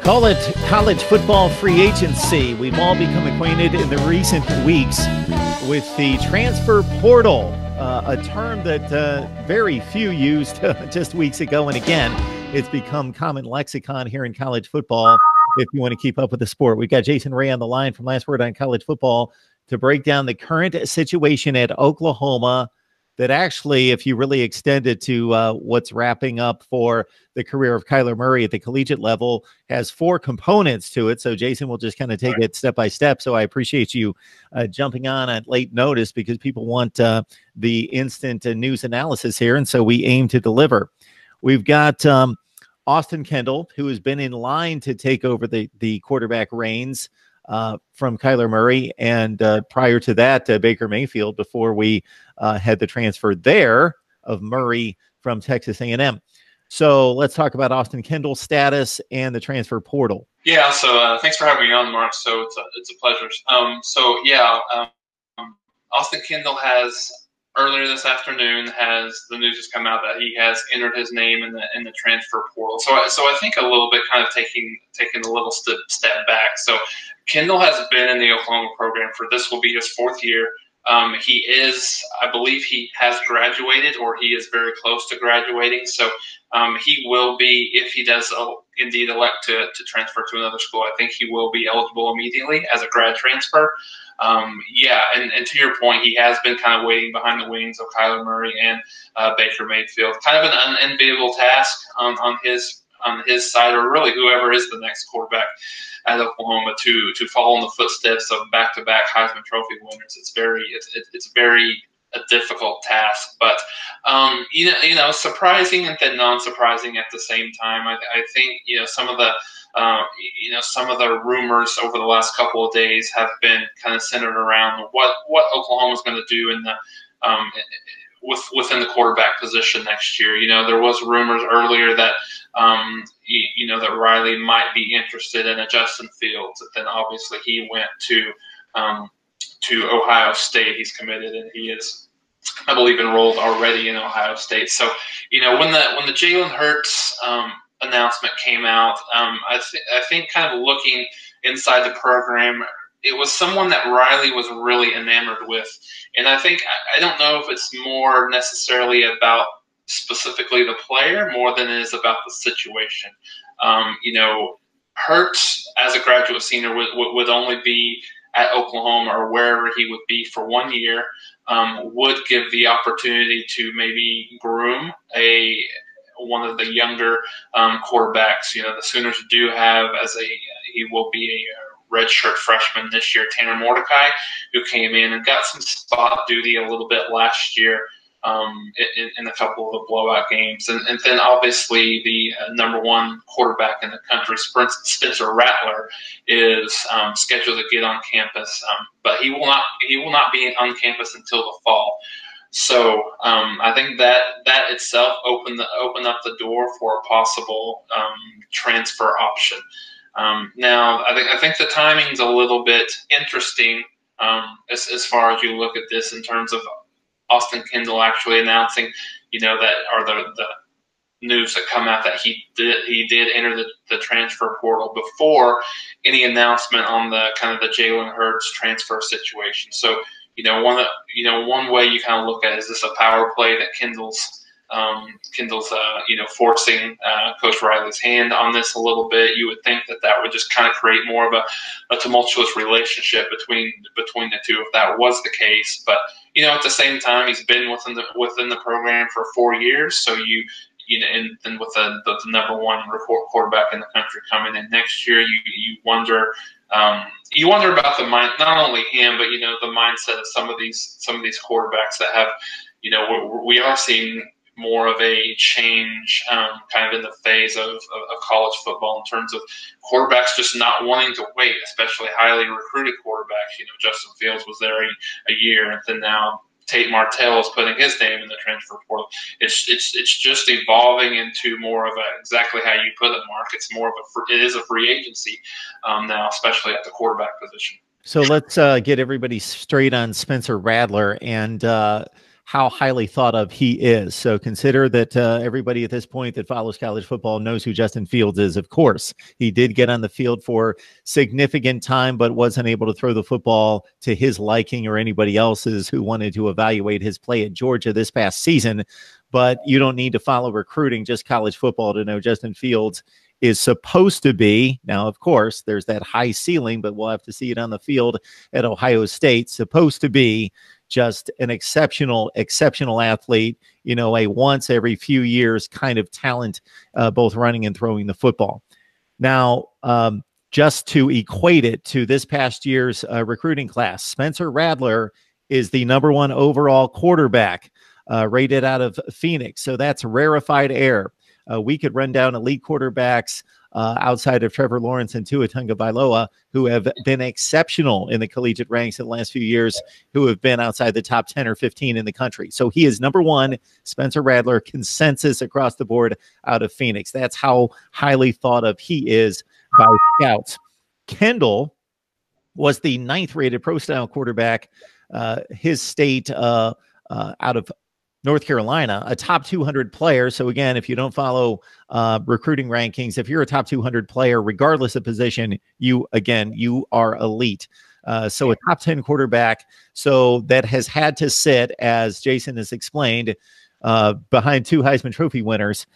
Call it college football free agency. We've all become acquainted in the recent weeks with the transfer portal, a term that very few used just weeks ago. And again, it's become common lexicon here in college football if you want to keep up with the sport. We've got Jason Ray on the line from Last Word on College Football to break down the current situation at Oklahoma that actually, if you really extend it to what's wrapping up for the career of Kyler Murray at the collegiate level, has four components to it. So Jason will just kind of take it step by step. So I appreciate you jumping on at late notice because people want the instant news analysis here. And so we aim to deliver. We've got Austin Kendall, who has been in line to take over the quarterback reins from Kyler Murray, and prior to that, Baker Mayfield, before we had the transfer there of Murray from Texas A&M. So let's talk about Austin Kendall's status and the transfer portal. Yeah, so thanks for having me on, Mark. So it's a pleasure. Austin Kendall has earlier this afternoon the news has come out that he has entered his name in the transfer portal. So I think a little bit kind of taking a little step back. So Kendall has been in the Oklahoma program this will be his fourth year. I believe he has graduated, or he is very close to graduating. So he will be, if he does indeed elect to transfer to another school, I think he will be eligible immediately as a grad transfer. And to your point, he has been kind of waiting behind the wings of Kyler Murray and Baker Mayfield. Kind of an unenviable task on his side, or really whoever is the next quarterback at Oklahoma, to follow in the footsteps of back-to-back Heisman Trophy winners. It's very a difficult task, but surprising and then non-surprising at the same time. I think some of the rumors over the last couple of days have been kind of centered around what Oklahoma's going to do in the within the quarterback position next year. There was rumors earlier that that Riley might be interested in a Justin Fields, and then obviously he went to Ohio State. He's committed, and he is, I believe, enrolled already in Ohio State. So when the Jalen Hurts announcement came out, I think kind of looking inside the program, it was someone that Riley was really enamored with. And I don't know if it's more necessarily about specifically the player more than it is about the situation. Hurts as a graduate senior would only be at Oklahoma or wherever he would be for 1 year, would give the opportunity to maybe groom one of the younger quarterbacks. The Sooners do have he will be a redshirt freshman this year, Tanner Mordecai, who came in and got some spot duty a little bit last year in a couple of the blowout games. And then obviously the number one quarterback in the country, Spencer Rattler, is scheduled to get on campus, but he will not be on campus until the fall. So I think that itself opened up the door for a possible transfer option. Now I think the timing's a little bit interesting as far as you look at this in terms of Austin Kendall actually announcing, that are the news that come out that he did enter the transfer portal before any announcement on the kind of the Jalen Hurts transfer situation. So one way you kind of look at it, is this a power play that Kendall's forcing Coach Riley's hand on this a little bit? You would think that would just kind of create more of a tumultuous relationship between the two if that was the case. But at the same time, he's been within the program for 4 years, so and then with the number one quarterback in the country coming in next year, you wonder about the mind, not only him, but the mindset of some of these quarterbacks that have, we are seeing more of a change kind of in the phase of college football in terms of quarterbacks just not wanting to wait, especially highly recruited quarterbacks. Justin Fields was there a year, and then now Tate Martell is putting his name in the transfer portal. It's just evolving into more of exactly how you put it, Mark. It is a free agency now, especially at the quarterback position. So let's get everybody straight on Spencer Rattler. And how highly thought of he is. So consider that everybody at this point that follows college football knows who Justin Fields is. Of course, he did get on the field for significant time, but wasn't able to throw the football to his liking or anybody else's who wanted to evaluate his play at Georgia this past season. But you don't need to follow recruiting, just college football, to know Justin Fields is supposed to be. Now, of course, there's that high ceiling, but we'll have to see it on the field at Ohio State. Supposed to be just an exceptional athlete, a once every few years kind of talent, both running and throwing the football. Now, just to equate it to this past year's recruiting class, Spencer Rattler is the #1 overall quarterback rated out of Phoenix. So that's rarefied air. We could run down elite quarterbacks outside of Trevor Lawrence and Tua Tagovailoa, who have been exceptional in the collegiate ranks in the last few years, who have been outside the top 10 or 15 in the country. So he is #1, Spencer Rattler, consensus across the board out of Phoenix. That's how highly thought of he is by scouts. Kendall was the 9th rated pro-style quarterback, his state out of North Carolina, a top 200 player. So again, if you don't follow recruiting rankings, if you're a top 200 player, regardless of position, you are elite. So a top 10 quarterback. So that has had to sit, as Jason has explained, behind 2 Heisman Trophy winners.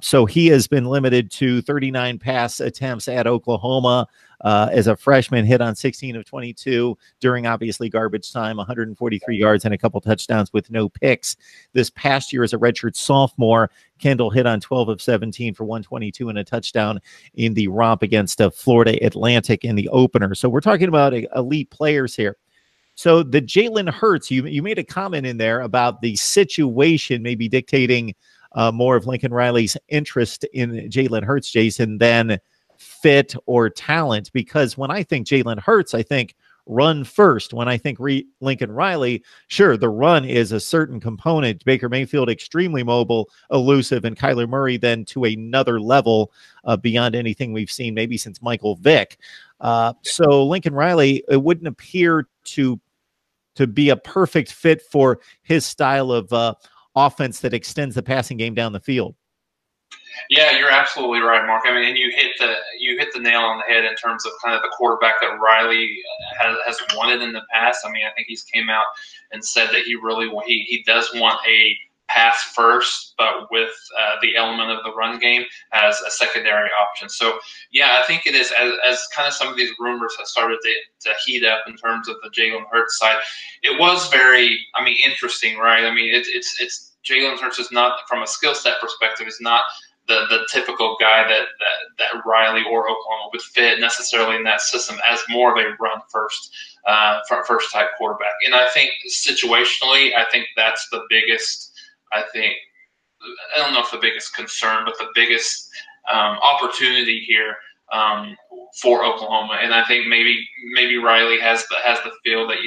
So he has been limited to 39 pass attempts at Oklahoma. As a freshman, hit on 16 of 22 during obviously garbage time, 143 yards and a couple touchdowns with no picks. This past year as a redshirt sophomore, Kendall hit on 12 of 17 for 122 and a touchdown in the romp against Florida Atlantic in the opener. So we're talking about elite players here. So the Jalen Hurts, you made a comment in there about the situation maybe dictating more of Lincoln Riley's interest in Jalen Hurts, Jason, than fit or talent. Because when I think Jalen Hurts, I think run first. When I think Lincoln Riley, sure, the run is a certain component. Baker Mayfield, extremely mobile, elusive, and Kyler Murray then to another level beyond anything we've seen maybe since Michael Vick. So Lincoln Riley, it wouldn't appear to be a perfect fit for his style of offense that extends the passing game down the field. Yeah, you're absolutely right, Mark. I mean, and you hit the nail on the head in terms of kind of the quarterback that Riley has wanted in the past. I mean, I think he's came out and said that he does want a pass first, but with the element of the run game as a secondary option. So, yeah, I think it is as kind of some of these rumors have started to heat up in terms of the Jalen Hurts side. It was very, interesting, right? I mean, it's Jalen Hurts is not, from a skill set perspective, is not the typical guy that Riley or Oklahoma would fit necessarily in that system as more of a run first type quarterback. And I think situationally, I think that's the biggest. I don't know if the biggest concern, but the biggest opportunity here for Oklahoma. And I think maybe Riley has the feel that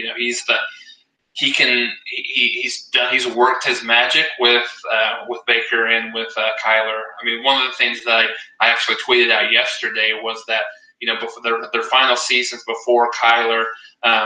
he's worked his magic with Baker and with Kyler. I mean, one of the things that I actually tweeted out yesterday was that before their final seasons, before Kyler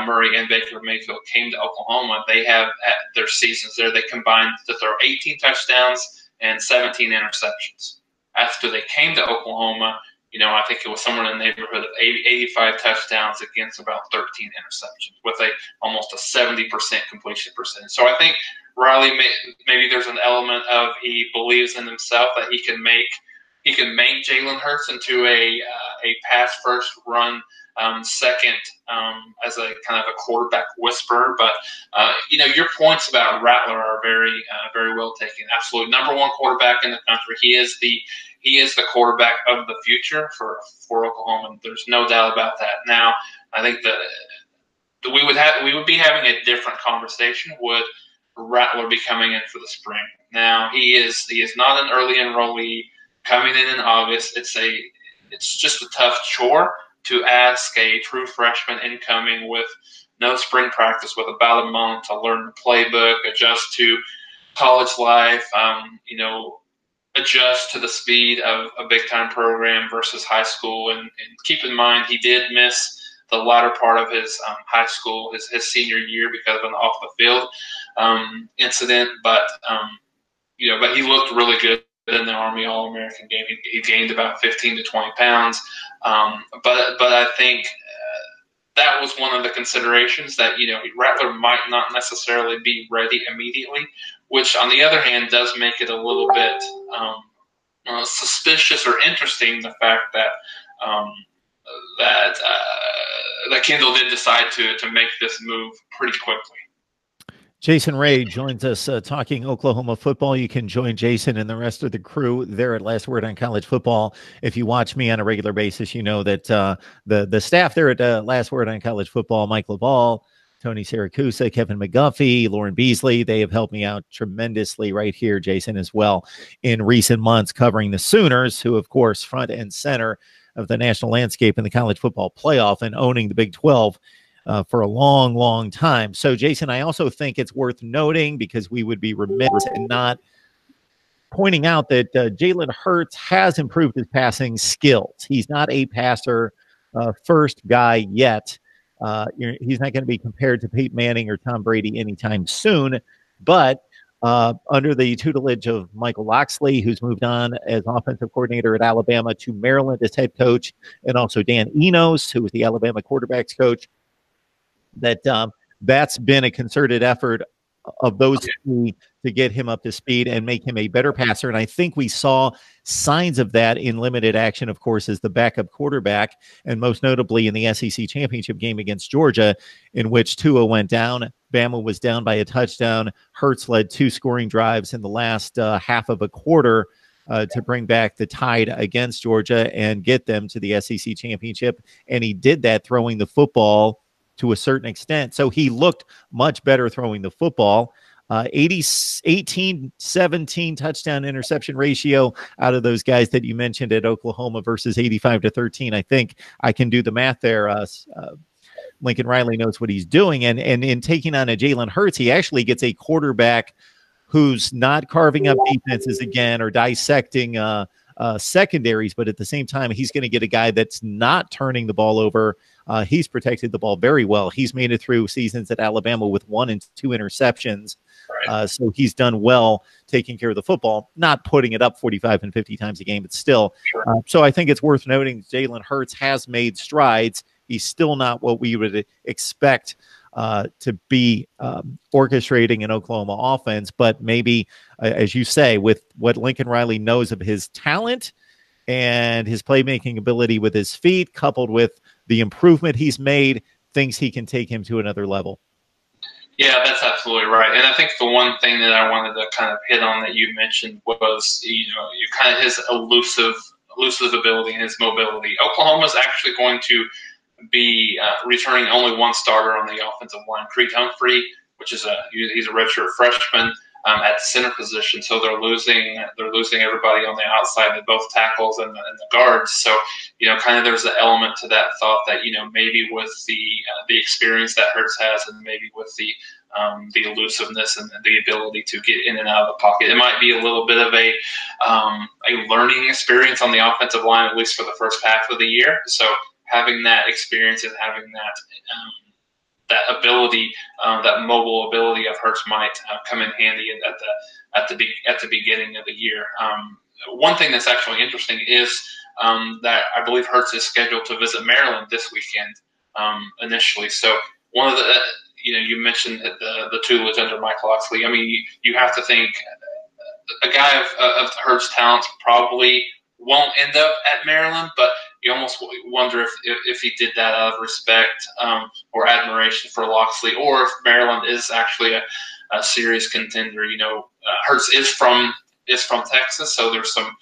Murray and Baker Mayfield came to Oklahoma, they have at their seasons there they combined to throw 18 touchdowns and 17 interceptions. After they came to Oklahoma, I think it was somewhere in the neighborhood of 85 touchdowns against about 13 interceptions, with almost a 70% completion percentage. So I think Riley, maybe there's an element of he believes in himself that he can make Jalen Hurts into a pass first, run second, as a kind of a quarterback whisperer. But your points about Rattler are very very well taken. Absolutely, #1 quarterback in the country. He is the quarterback of the future for Oklahoma. There's no doubt about that. Now, I think that we would be having a different conversation would Rattler be coming in for the spring. Now, he is not an early enrollee coming in August. It's just a tough chore to ask a true freshman incoming with no spring practice, with about a month to learn the playbook, adjust to college life, adjust to the speed of a big-time program versus high school. And keep in mind, he did miss the latter part of his high school, his senior year, because of an off-the-field incident, but but he looked really good in the Army All-American game. He gained about 15 to 20 pounds, but I think that was one of the considerations that Rattler might not necessarily be ready immediately, which on the other hand does make it a little bit suspicious or interesting, the fact that that Kendall did decide to make this move pretty quickly. Jason Ray joins us talking Oklahoma football. You can join Jason and the rest of the crew there at Last Word on College Football. If you watch me on a regular basis, you know that the staff there at Last Word on College Football, Mike LaValle, Tony Siracusa, Kevin McGuffey, Lauren Beasley, they have helped me out tremendously right here, Jason, as well, in recent months covering the Sooners, who, of course, front and center of the national landscape in the college football playoff and owning the Big 12 for a long, long time. So, Jason, I also think it's worth noting, because we would be remiss in not pointing out that Jalen Hurts has improved his passing skills. He's not a passer first guy yet. He's not going to be compared to Peyton Manning or Tom Brady anytime soon, but under the tutelage of Michael Locksley, who's moved on as offensive coordinator at Alabama to Maryland as head coach, and also Dan Enos, who was the Alabama quarterbacks coach, that's been a concerted effort of those three to get him up to speed and make him a better passer. And I think we saw signs of that in limited action, of course, as the backup quarterback, and most notably in the SEC championship game against Georgia, in which Tua went down. Bama was down by a touchdown. Hurts led 2 scoring drives in the last half of a quarter to bring back the Tide against Georgia and get them to the SEC championship. And he did that throwing the football to a certain extent. So he looked much better throwing the football. 18-17 touchdown interception ratio out of those guys that you mentioned at Oklahoma versus 85-13. I think I can do the math there. Lincoln Riley knows what he's doing. And in taking on a Jalen Hurts, he actually gets a quarterback who's not carving up defenses again or dissecting secondaries, but at the same time, he's going to get a guy that's not turning the ball over. He's protected the ball very well. He's made it through seasons at Alabama with 1 and 2 interceptions. So he's done well taking care of the football, not putting it up 45 and 50 times a game, but still. So I think it's worth noting Jalen Hurts has made strides. He's still not what we would expect to be orchestrating an Oklahoma offense, but maybe, as you say, with what Lincoln Riley knows of his talent and his playmaking ability with his feet, coupled with the improvement he's made, thinks he can take him to another level. Yeah, that's absolutely right. And I think the one thing that I wanted to kind of hit on that you mentioned was, kind of his elusive ability and his mobility. Oklahoma's actually going to be returning only one starter on the offensive line, Creed Humphrey, which is he's a redshirt freshman at the center position. So they're losing everybody on the outside, both tackles and the guards. So kind of there's an element to that thought that maybe with the experience that Hurts has, and maybe with the elusiveness and the ability to get in and out of the pocket, it might be a little bit of a learning experience on the offensive line, at least for the first half of the year. So having that experience and having that ability, that mobile ability of Hurts might come in handy at the beginning of the year. One thing that's actually interesting is that I believe Hurts is scheduled to visit Maryland this weekend initially. So one of the you mentioned that the tutelage under Mike Locksley. I mean, you have to think a guy of Hurts' talents probably won't end up at Maryland, but you almost wonder if he did that out of respect or admiration for Locksley, or if Maryland is actually a serious contender. Hurts is from Texas, so there's some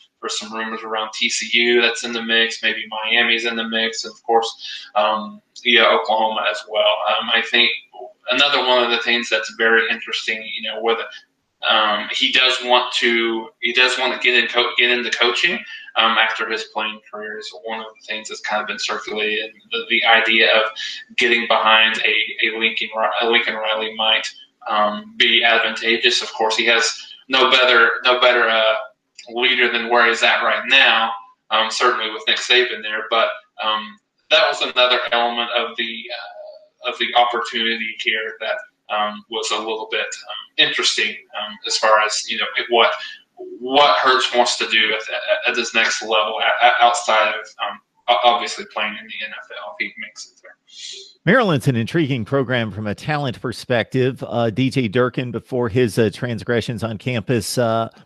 rumors around TCU that's in the mix, maybe Miami's in the mix, and of course, Oklahoma as well. I think another one of the things that's very interesting, whether he does want to get into coaching after his playing career is one of the things that's kind of been circulated. The idea of getting behind a Lincoln Riley might be advantageous. Of course, he has no better leader than where he's at right now. Certainly with Nick Saban there, but that was another element of the opportunity here that was a little bit interesting as far as what Hurts wants to do at this next level outside of obviously playing in the NFL if he makes it there. Maryland's an intriguing program from a talent perspective. DJ Durkin, before his transgressions on campus,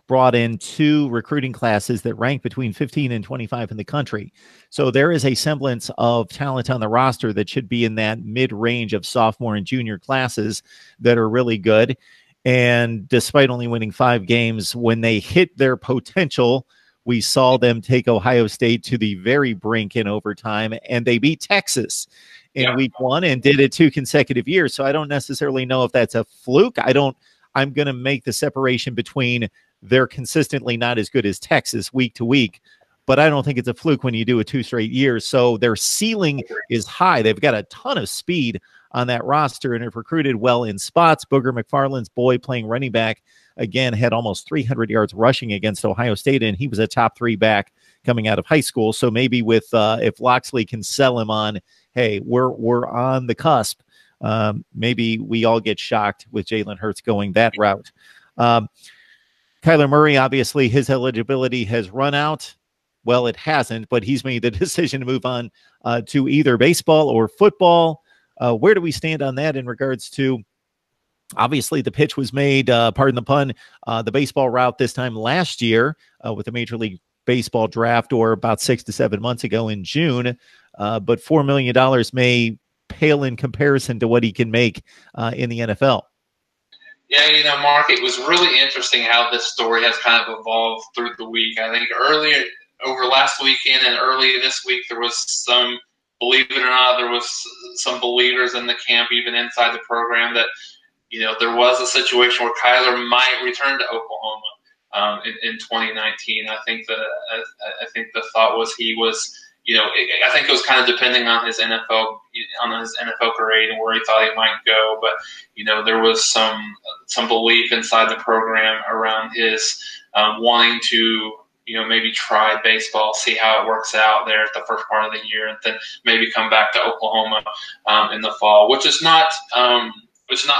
brought in 2 recruiting classes that rank between 15 and 25 in the country. So there is a semblance of talent on the roster that should be in that mid-range of sophomore and junior classes that are really good. And despite only winning 5 games, when they hit their potential, we saw them take Ohio State to the very brink in overtime, and they beat Texas in week 1 and did it 2 consecutive years. So I don't necessarily know if that's a fluke. I'm going to make the separation between they're consistently not as good as Texas week to week, but I don't think it's a fluke when you do it 2 straight years. So their ceiling is high. They've got a ton of speed on that roster and have recruited well in spots. Booger McFarland's boy playing running back, again, had almost 300 yards rushing against Ohio State, and he was a top 3 back coming out of high school. So maybe with if Loxley can sell him on, hey, we're on the cusp, maybe we all get shocked with Jalen Hurts going that route. Kyler Murray, obviously, his eligibility has run out. Well, it hasn't, but he's made the decision to move on to either baseball or football. Where do we stand on that in regards to, obviously, the pitch was made, pardon the pun, the baseball route this time last year with the Major League Baseball draft, or about 6 to 7 months ago in June. But $4 million may pale in comparison to what he can make in the NFL. Yeah, Mark, it was really interesting how this story has kind of evolved through the week. I think earlier, over last weekend and early this week, there was some, believe it or not, there was some believers in the camp, even inside the program, that there was a situation where Kyler might return to Oklahoma in 2019. I think the thought was he was, I think it was kind of depending on his NFL grade and where he thought he might go. But there was some belief inside the program around his wanting to maybe try baseball, see how it works out there at the first part of the year, and then maybe come back to Oklahoma in the fall, which is not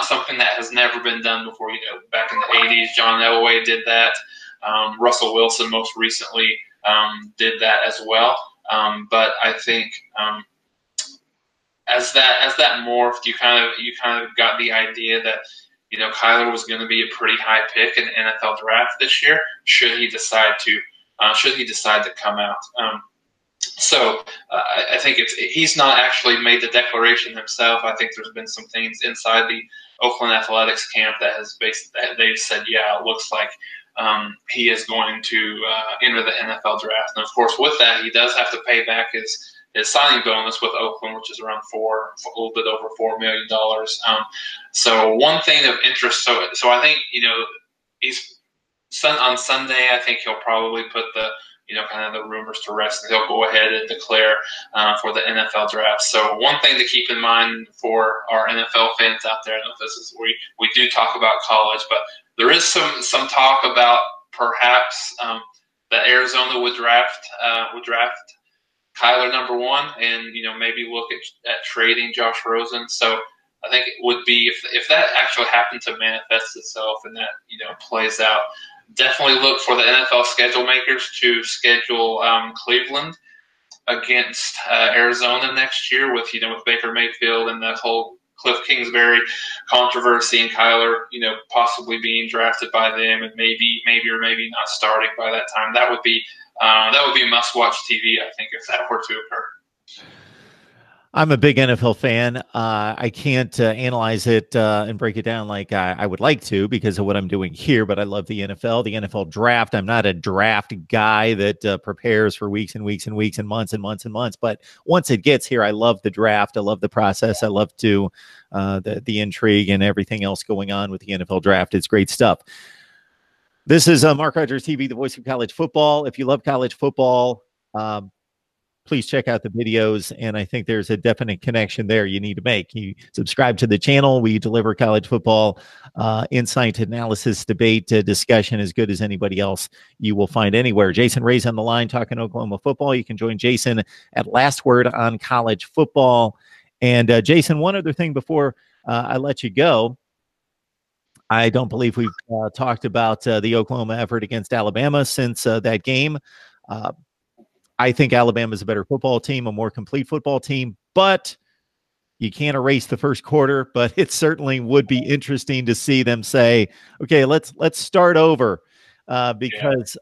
something that has never been done before. Back in the 80s, John Elway did that. Russell Wilson most recently did that as well. But I think as that morphed, you kind of got the idea that Kyler was going to be a pretty high pick in the NFL draft this year, should he decide to come out. So I think he's not actually made the declaration himself. I think there's been some things inside the Oakland Athletics camp that they've said, yeah, it looks like he is going to enter the NFL draft. And of course, with that, he does have to pay back his signing bonus with Oakland, which is around a little bit over $4 million. So one thing of interest. So I think he's on Sunday. I think he'll probably put the kind of the rumors to rest, and he'll go ahead and declare for the NFL draft. So one thing to keep in mind for our NFL fans out there, this is we do talk about college, but there is some talk about perhaps that Arizona would draft Kyler number 1, and maybe look at trading Josh Rosen. So I think it would be, if that actually happened to manifest itself and that plays out, definitely look for the NFL schedule makers to schedule Cleveland against Arizona next year with Baker Mayfield and that whole Cliff Kingsbury controversy, and Kyler possibly being drafted by them and maybe or maybe not starting by that time. That would be must-watch TV, I think, if that were to occur. I'm a big NFL fan. I can't analyze it and break it down like I would like to because of what I'm doing here, but I love the NFL draft. I'm not a draft guy that prepares for weeks and weeks and weeks and months and months and months. But once it gets here, I love the draft. I love the process. I love the intrigue and everything else going on with the NFL draft. It's great stuff. This is Mark Rogers TV, the voice of college football. If you love college football, please check out the videos, and I think there's a definite connection there you need to make. You subscribe to the channel. We deliver college football insight, analysis, debate, discussion as good as anybody else you will find anywhere. Jason Ray's on the line talking Oklahoma football. You can join Jason at Last Word on College Football. And Jason, one other thing before I let you go. I don't believe we've talked about the Oklahoma effort against Alabama since that game. I think Alabama is a better football team, a more complete football team, but you can't erase the first quarter. But it certainly would be interesting to see them say, okay, let's start over, because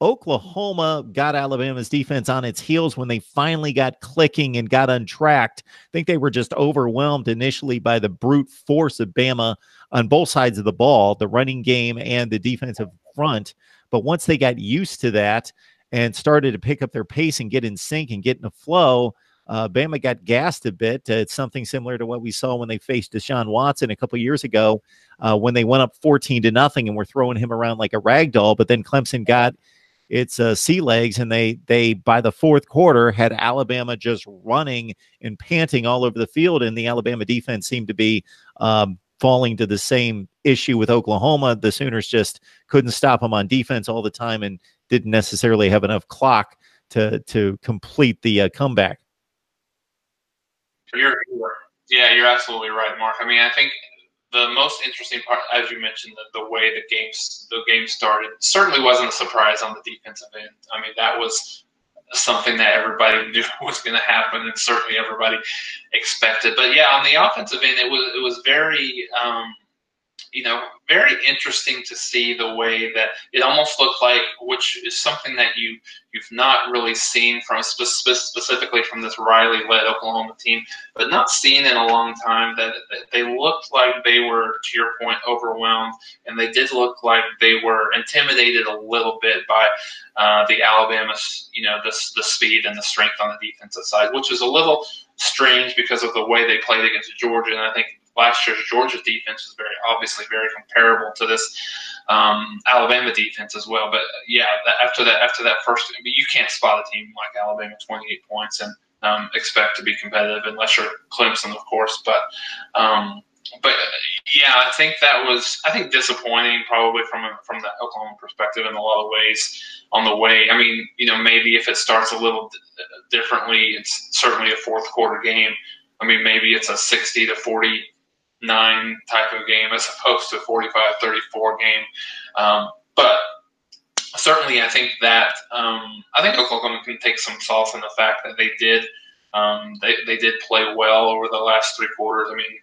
Oklahoma got Alabama's defense on its heels when they finally got clicking and got untracked. I think they were just overwhelmed initially by the brute force of Bama on both sides of the ball, the running game and the defensive front. But once they got used to that and started to pick up their pace and get in sync and get in a flow, Bama got gassed a bit. It's something similar to what we saw when they faced Deshaun Watson a couple years ago, when they went up 14-0 and were throwing him around like a rag doll. But then Clemson got its sea legs, and they by the fourth quarter had Alabama just running and panting all over the field, and the Alabama defense seemed to be falling to the same issue with Oklahoma. The Sooners just couldn't stop them on defense all the time and didn't necessarily have enough clock to complete the comeback. You're absolutely right, Mark. I mean, I think the most interesting part, as you mentioned, the way the game started, certainly wasn't a surprise on the defensive end. I mean, that was something that everybody knew was going to happen, and certainly everybody expected. But yeah, on the offensive end, it was very very interesting to see the way that it almost looked like, which is something that you've not really seen from specifically from this Riley-led Oklahoma team, but not seen in a long time, that they looked like they were, to your point, overwhelmed, and they did look like they were intimidated a little bit by the Alabama, the speed and the strength on the defensive side, which is a little strange because of the way they played against Georgia. And I think last year's Georgia defense was obviously very comparable to this Alabama defense as well. But yeah, after that first, you can't spot a team like Alabama 28 points and expect to be competitive unless you're Clemson, of course. But yeah, I think that was disappointing probably from the Oklahoma perspective in a lot of ways on the way. I mean, maybe if it starts a little differently, it's certainly a fourth quarter game. I mean, maybe it's a 60-49 type of game as opposed to a 45-34 game. But certainly, I think that Oklahoma can take some solace in the fact that they did play well over the last three quarters. I mean,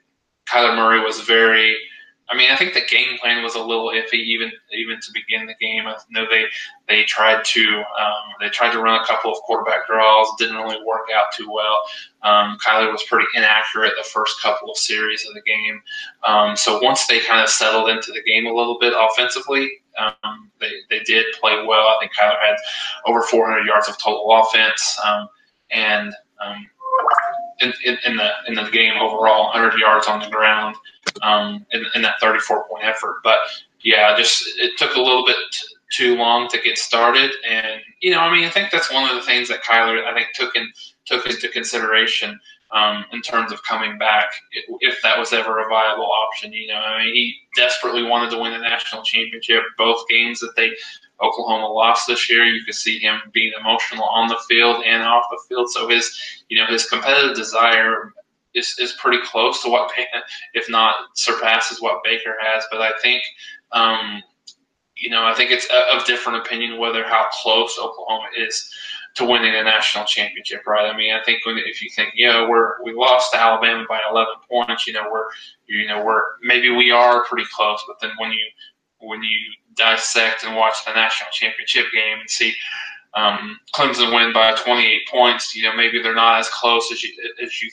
Kyler Murray was very. I mean, I think the game plan was a little iffy even to begin the game. I know they tried to run a couple of quarterback draws. Didn't really work out too well. Kyler was pretty inaccurate the first couple of series of the game. So once they kind of settled into the game a little bit offensively, they did play well. I think Kyler had over 400 yards of total offense, and in the game overall, 100 yards on the ground. In that 34-point effort. But yeah, it took a little bit too long to get started. And, I think that's one of the things that Kyler, took into consideration in terms of coming back, if that was ever a viable option. He desperately wanted to win the national championship. Both games that Oklahoma lost this year, you could see him being emotional on the field and off the field. So his competitive desire is pretty close to what, if not surpasses what Baker has. But I think, I think it's of different opinion how close Oklahoma is to winning a national championship, right? I mean, I think if you think, we lost to Alabama by 11 points, maybe we are pretty close. But then when you dissect and watch the national championship game and see Clemson win by 28 points, maybe they're not as close as you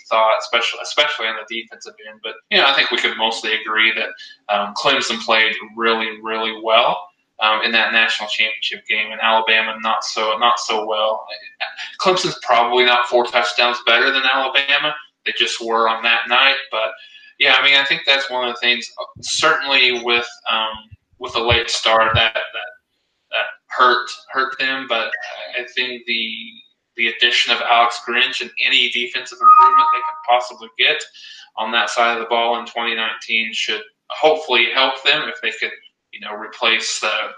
thought, especially on the defensive end. But I think we could mostly agree that Clemson played really, really well in that national championship game, and Alabama not so well. Clemson's probably not 4 touchdowns better than Alabama. They just were on that night. But yeah, I mean, I think that's one of the things. Certainly with a late start that hurt them, but I think the addition of Alex Grinch and any defensive improvement they can possibly get on that side of the ball in 2019 should hopefully help them if they could, replace the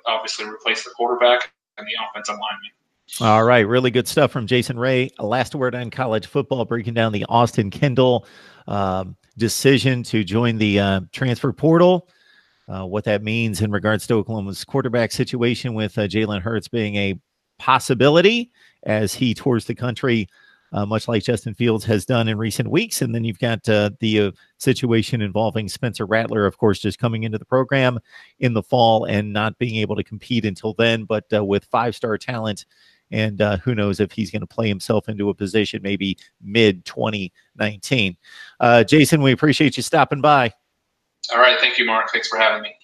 quarterback and the offensive lineman. All right, really good stuff from Jason Ray. Last word on college football, breaking down the Austin Kendall decision to join the transfer portal. what that means in regards to Oklahoma's quarterback situation with Jalen Hurts being a possibility as he tours the country, much like Justin Fields has done in recent weeks. And then you've got the situation involving Spencer Rattler, of course, just coming into the program in the fall and not being able to compete until then, but with five-star talent. And who knows if he's going to play himself into a position maybe mid-2019. Jason, we appreciate you stopping by. All right. Thank you, Mark. Thanks for having me.